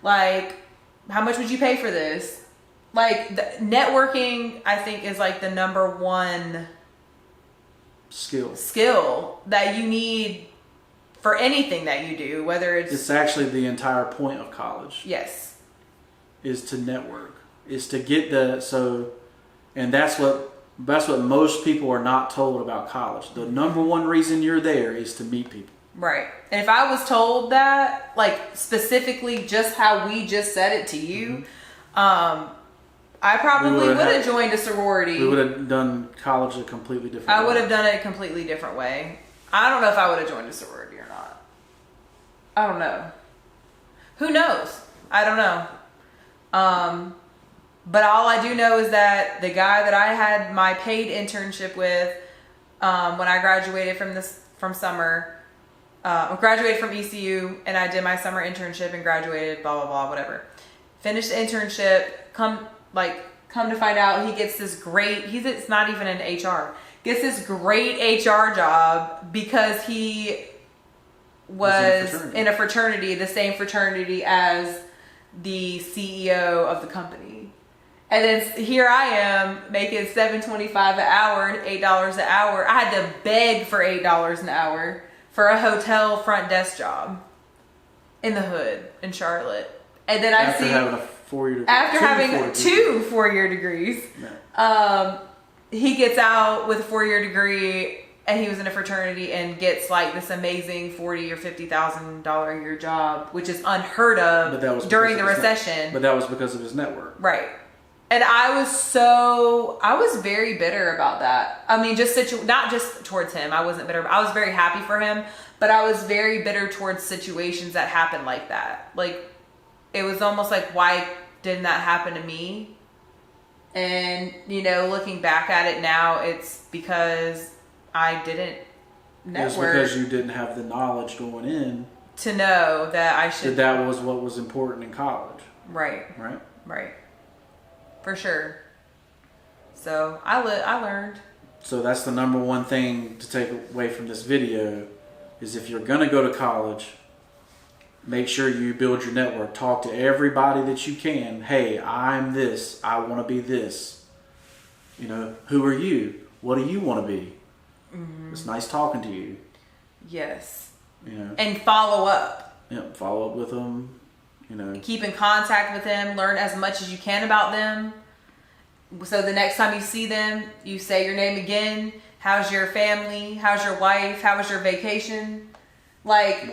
Like, how much would you pay for this? Like, networking, I think, is like the number one skill that you need for anything that you do, whether it's actually the entire point of college. Yes. Is to network, is to get and that's what most people are not told about college. The number one reason you're there is to meet people. Right. And if I was told that, like specifically just how we just said it to you, I probably would have joined a sorority. We would have done college a completely different way. I would have done it a completely different way. I don't know if I would have joined a sorority or not. I don't know. Who knows? I don't know. But all I do know is that the guy that I had my paid internship with, when I graduated from summer, graduated from ECU, and I did my summer internship and graduated, blah, blah, blah, whatever. Finished the internship, come to find out he gets this great, it's not even in HR, gets this great HR job because he was in a fraternity, the same fraternity as the CEO of the company. And then here I am making $7.25 an hour and $8 an hour. I had to beg for $8 an hour for a hotel front desk job in the hood in Charlotte. And then after having a 4-year degree. After having two 4-year degrees. Yeah. He gets out with a 4-year degree, and he was in a fraternity and gets like this amazing $40,000 or $50,000 a year job, which is unheard of during the recession. But that was because of his network. Right. And I was very bitter about that. I mean, not just towards him. I wasn't bitter. I was very happy for him, but I was very bitter towards situations that happened like that. Like, it was almost like, why didn't that happen to me? And, looking back at it now, it's because I didn't network. It's because you didn't have the knowledge going in to know that I should. That was what was important in college. Right. Right. Right. For sure. So I learned. So that's the number one thing to take away from this video is if you're going to go to college, make sure you build your network. Talk to everybody that you can. Hey, I'm this. I want to be this. Who are you? What do you want to be? Mm-hmm. It's nice talking to you. Yes. And follow up. Yep, follow up with them. Keep in contact with them. Learn as much as you can about them. So the next time you see them, you say your name again. How's your family? How's your wife? How was your vacation? Like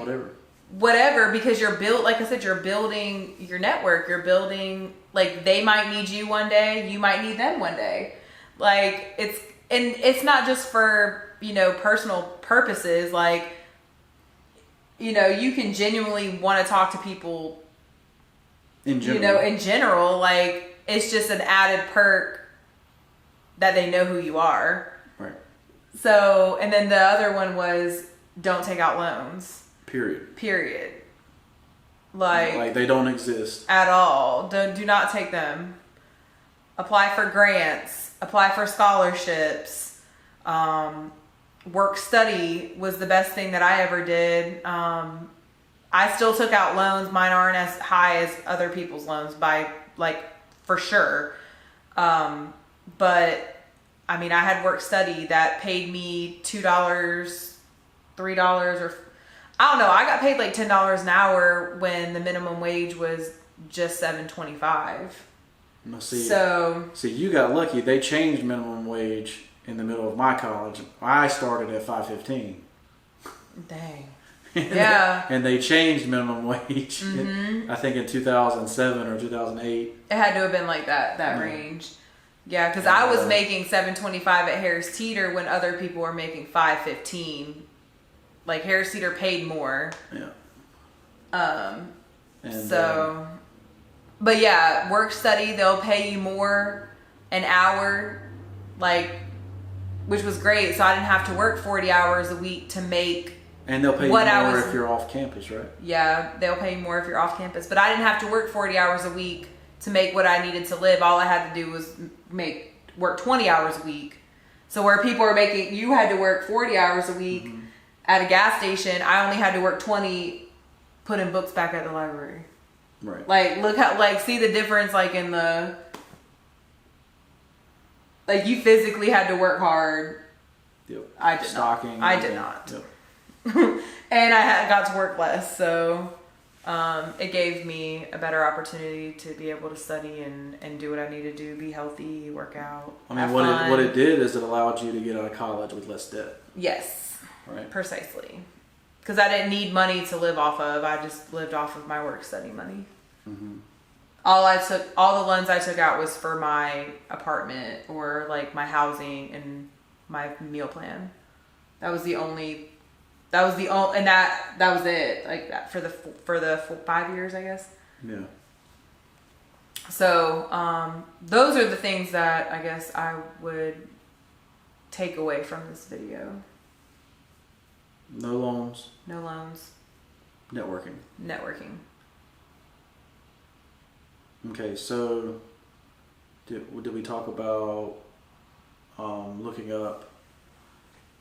whatever, because you're like I said, you're building your network. You're building, like, they might need you one day. You might need them one day. Like, it's not just for, personal purposes. Like, you can genuinely want to talk to people in general, like, it's just an added perk that they know who you are. Right. So, and then the other one was don't take out loans. Period. Like they don't exist at all. Do not take them. Apply for grants. Apply for scholarships. Work study was the best thing that I ever did. I still took out loans. Mine aren't as high as other people's loans for sure. But I mean, I had work study that paid me $2, $3, or I don't know. I got paid like $10 an hour when the minimum wage was just $7.25. See, you got lucky. They changed minimum wage in the middle of my college. I started at $5.15. Dang. Yeah. And they changed minimum wage, I think in 2007 or 2008. It had to have been like that range. Yeah, because I was making $7.25 at Harris Teeter when other people were making $5.15. Like, Harris Teeter paid more. Yeah. But yeah, work study, they'll pay you more an hour, which was great. So I didn't have to work 40 hours a week to make. And they'll pay you more if you're off campus, right? Yeah, they'll pay you more if you're off campus. But I didn't have to work 40 hours a week to make what I needed to live. All I had to do was work 20 hours a week. So where people are making, you had to work 40 hours a week at a gas station. I only had to work 20, putting books back at the library. Right. Like, look how, like, see the difference, like, in the, like, you physically had to work hard. Yep. I did Stocking. not. I did not. Yep. And I got to work less, so it gave me a better opportunity to be able to study and do what I need to do, be healthy, work out. I mean, what it did is it allowed you to get out of college with less debt. Yes. Right. Precisely. Because I didn't need money to live off of. I just lived off of my work study money. Mm-hmm. All the loans I took out was for my apartment or like my housing and my meal plan. That was the only, and that was it. Like that for the 5 years, I guess. Yeah. So, those are the things that I guess I would take away from this video. No loans. No loans. Networking. Okay, so did we talk about looking up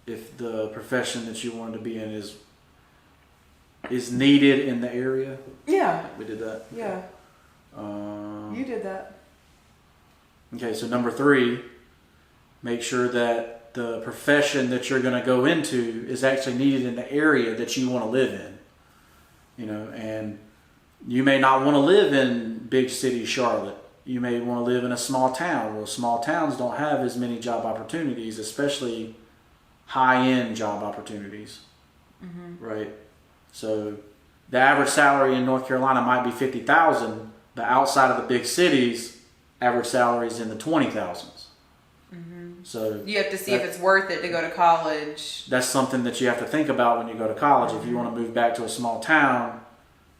if the profession that you wanted to be in is needed in the area? Yeah. We did that? Yeah. You did that. Okay, so number 3, make sure that the profession that you're going to go into is actually needed in the area that you want to live in. You know, and you may not want to live in big city Charlotte. You may want to live in a small town. Well, small towns don't have as many job opportunities, especially high-end job opportunities. Mm-hmm. Right? So the average salary in North Carolina might be $50,000, but outside of the big cities, average salary is in the $20,000s. Mm-hmm. So you have to see if it's worth it to go to college. That's something that you have to think about when you go to college. Mm-hmm. If you want to move back to a small town,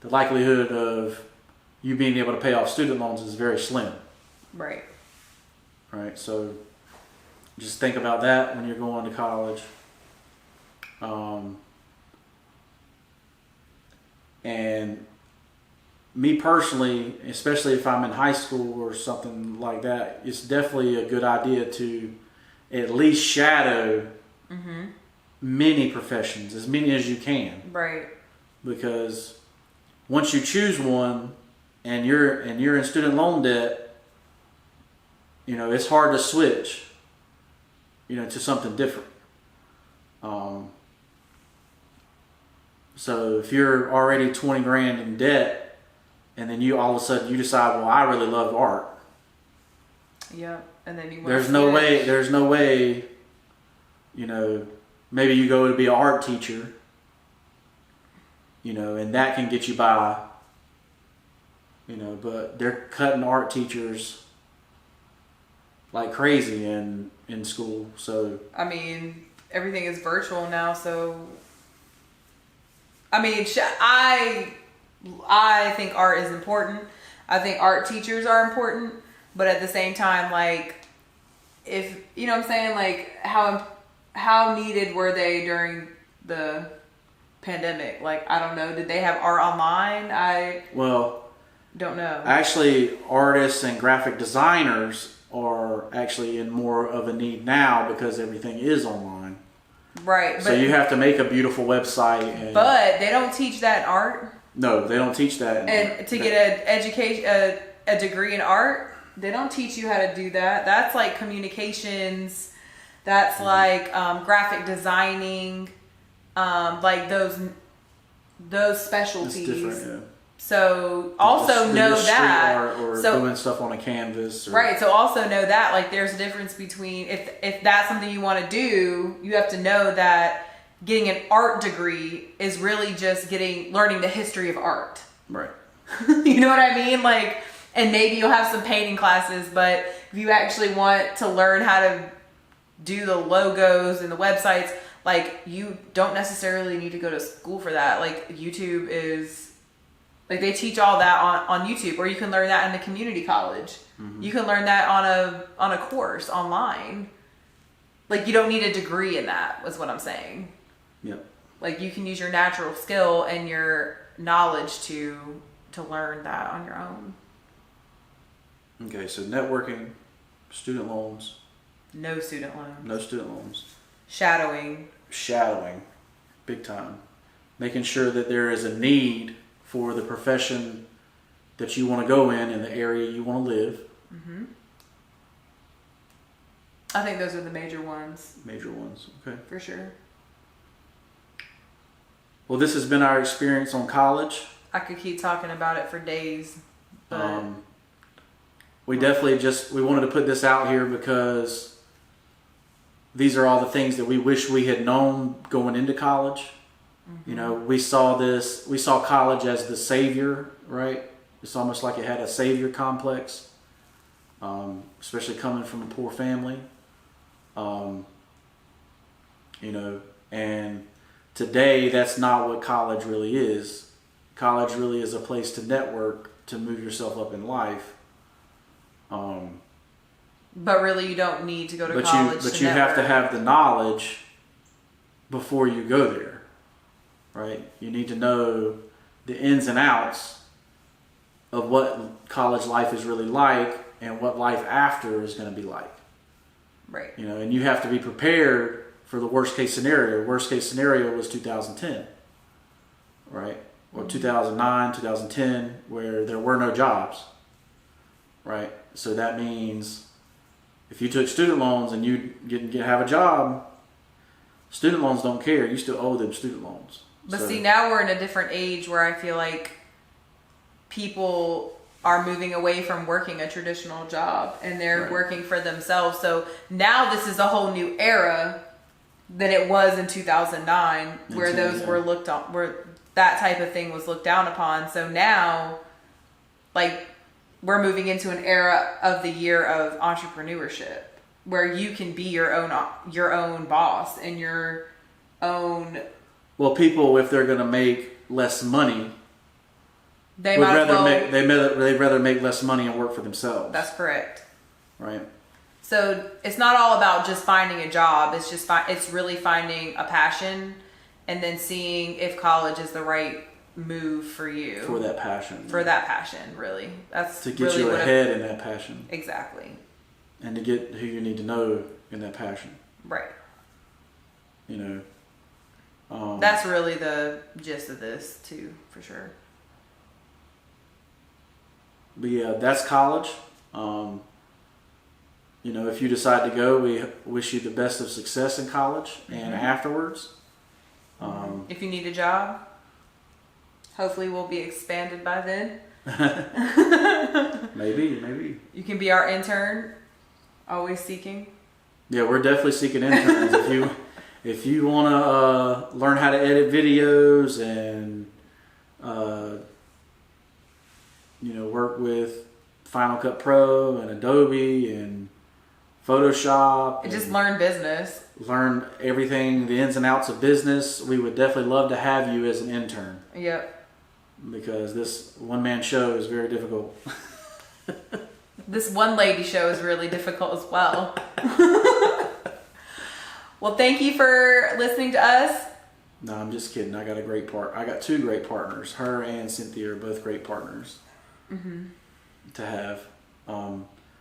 the likelihood of you being able to pay off student loans is very slim. Right. Right. So just think about that when you're going to college. And me personally, especially if I'm in high school or something like that, it's definitely a good idea to at least shadow many professions, as many as you can. Right. Because once you choose one and you're in student loan debt, you know, it's hard to switch, you know, to something different. So if you're already 20 grand in debt and then you all of a sudden you decide, well, I really love art. Yeah. And then you there's no way, you know, maybe you go to be an art teacher, you know, and that can get you by, you know, but they're cutting art teachers like crazy in school. So I mean, everything is virtual now, so I mean, I think art is important. I think art teachers are important, but at the same time, like, if you know what I'm saying, like how needed were they during the pandemic? Like, I don't know. Did they have art online? Don't know. Actually, artists and graphic designers are actually in more of a need now because everything is online. Right. So you have to make a beautiful website. But they don't teach that in art. No, they don't teach that. And to get a degree in art, they don't teach you how to do that. That's like communications. That's like graphic designing. Like those specialties. It's different, yeah. So also know that, art or doing stuff on a canvas, right? So also know that, like, there's a difference between if that's something you want to do, you have to know that getting an art degree is really just learning the history of art, right? You know what I mean? Like, and maybe you'll have some painting classes, but if you actually want to learn how to do the logos and the websites, like, you don't necessarily need to go to school for that. Like, YouTube is. Like, they teach all that on YouTube, or you can learn that in the community college. Mm-hmm. You can learn that on a course online. Like, you don't need a degree in that, is what I'm saying. Yep. Like, you can use your natural skill and your knowledge to learn that on your own. Okay, so networking, student loans. No student loans. No student loans. Shadowing, big time. Making sure that there is a need for the profession that you want to go in the area you want to live. Mm-hmm. I think those are the major ones. Major ones, okay. For sure. Well, this has been our experience on college. I could keep talking about it for days. But we definitely we wanted to put this out here because these are all the things that we wish we had known going into college. Mm-hmm. You know, we saw college as the savior, right? It's almost like it had a savior complex, especially coming from a poor family. You know, and today that's not what college really is. College really is a place to network, to move yourself up in life. But really, you don't need to go to college. But you have to have the knowledge before you go there, right? You need to know the ins and outs of what college life is really like and what life after is going to be like. Right. You know, and you have to be prepared for the worst case scenario. Worst case scenario was 2010, right? Or 2009, 2010, where there were no jobs, right? So that means if you took student loans and you didn't have a job, student loans don't care. You still owe them student loans. But see, now we're in a different age where I feel like people are moving away from working a traditional job and they're working for themselves. So now this is a whole new era than it was in 2009, where those were looked on, where that type of thing was looked down upon. So now, like, we're moving into an era of the year of entrepreneurship, where you can be your own boss and your own. Well, people, if they're going to make less money, they'd rather make less money and work for themselves. That's correct. Right. So it's not all about just finding a job. It's just it's really finding a passion, and then seeing if college is the right move for you. For that passion. For that passion, really. That's to get really you ahead in that passion. Exactly. And to get who you need to know in that passion. Right. You know. That's really the gist of this too, for sure. But yeah, that's college. You know, if you decide to go, we wish you the best of success in college and afterwards. If you need a job, hopefully we'll be expanded by then. Maybe. You can be our intern, always seeking. Yeah, we're definitely seeking interns. If you want to learn how to edit videos and you know, work with Final Cut Pro and Adobe and Photoshop, and just learn business. Learn everything, the ins and outs of business. We would definitely love to have you as an intern. Yep. Because this one-man show is very difficult. This one lady show is really difficult as well. Well, thank you for listening to us. No, I'm just kidding. I got two great partners. Her and Cynthia are both great partners to have.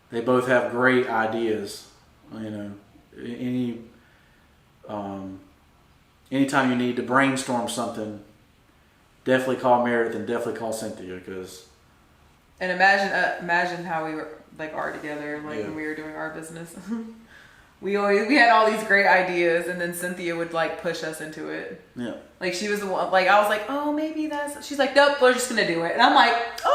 They both have great ideas. You know, anytime you need to brainstorm something, definitely call Meredith and definitely call Cynthia, And imagine how we are together, when we were doing our business. We had all these great ideas, and then Cynthia would push us into it. Yeah. She was the one. I was like, oh, maybe that's. She's like, nope, we're just gonna do it. And I'm like, okay.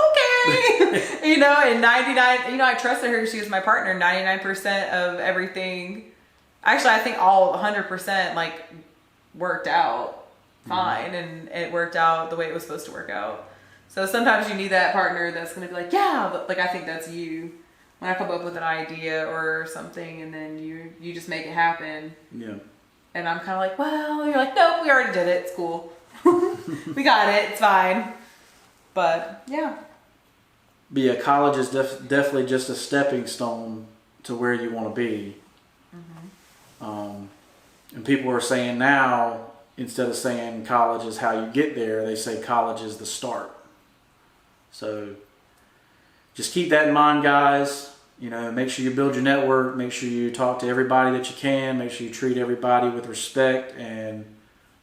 You know, and 99. You know, I trusted her. She was my partner. 99% of everything. Actually, I think all 100% worked out fine, and it worked out the way it was supposed to work out. So sometimes you need that partner that's gonna be like, yeah, I think that's you. When I come up with an idea or something, and then you just make it happen. Yeah. And I'm kind of like, well, you're like, nope, we already did it. It's cool. We got it. It's fine. But yeah. But yeah, college is definitely just a stepping stone to where you want to be. And people are saying now, instead of saying college is how you get there, they say college is the start. So just keep that in mind, guys. You know, make sure you build your network. Make sure you talk to everybody that you can. Make sure you treat everybody with respect, and,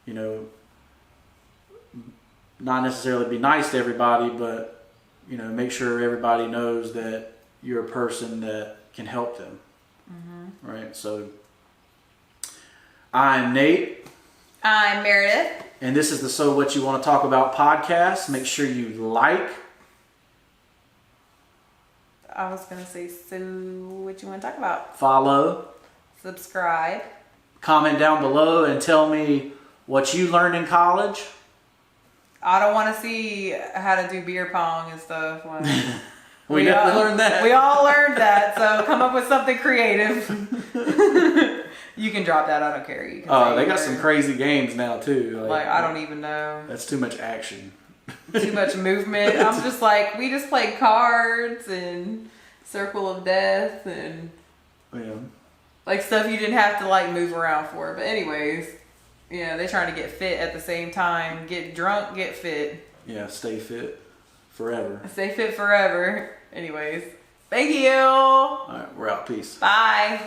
you know, not necessarily be nice to everybody, but make sure everybody knows that you're a person that can help them. Right? So I'm Nate. I'm Meredith. And this is the So What You Want to Talk About podcast. Make sure you like. I was going to say, so what you want to talk about? Follow. Subscribe. Comment down below and tell me what you learned in college. I don't want to see how to do beer pong and stuff. We learned that. We all learned that, so come up with something creative. You can drop that. I don't care. You can They got some crazy games now too. Like I don't even know. That's too much action. Too much movement. I'm just like, we just played cards and Circle of Death and like stuff you didn't have to like move around for. But anyways, they're trying to get fit at the same time. Get drunk, get fit. Yeah, stay fit forever. Stay fit forever. Anyways, thank you. All right, we're out. Peace. Bye.